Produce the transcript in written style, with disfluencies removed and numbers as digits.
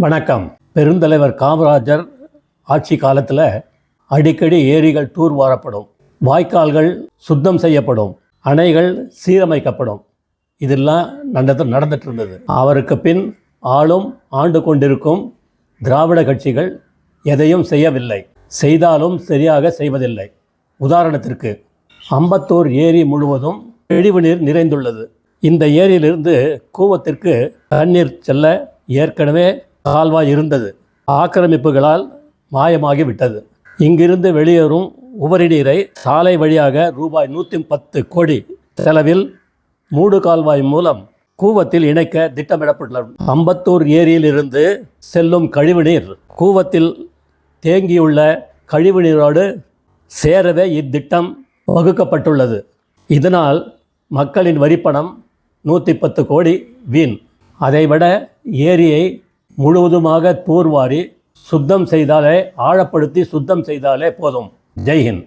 வணக்கம். பெருந்தலைவர் காமராஜர் ஆட்சி காலத்தில் அடிக்கடி ஏரிகள் தூர்வாரப்படும், வாய்க்கால்கள் சுத்தம் செய்யப்படும், அணைகள் சீரமைக்கப்படும். இதெல்லாம் நடந்துட்டு இருந்தது. அவருக்கு பின் ஆண்டு கொண்டிருக்கும் திராவிட கட்சிகள் எதையும் செய்யவில்லை, செய்தாலும் சரியாக செய்வதில்லை. உதாரணத்திற்கு அம்பத்தூர் ஏரி முழுவதும் கழிவுநீர் நிறைந்துள்ளது. இந்த ஏரியிலிருந்து கூவத்திற்கு தண்ணீர் செல்ல ஏற்கனவே கால்வாய் இருந்தது. ஆக்கிரமிப்புகளால் மாயமாகிவிட்டது. இங்கிருந்து வெளியேறும் உபரி நீரை சாலை வழியாக ரூபாய் 110 கோடி செலவில் மூடு கால்வாய் மூலம் கூவத்தில் இணைக்க திட்டமிடப்பட்டுள்ளது. அம்பத்தூர் ஏரியிலிருந்து செல்லும் கழிவுநீர் கூவத்தில் தேங்கியுள்ள கழிவுநீரோடு சேரவே இத்திட்டம் வகுக்கப்பட்டுள்ளது. இதனால் மக்களின் வரிப்பணம் 110 கோடி வீண். அதைவிட ஏரியை முழுவதுமாக தூர்வாரி சுத்தம் செய்தாலே, ஆழப்படுத்தி சுத்தம் செய்தாலே போதும். ஜெய்ஹிந்த்.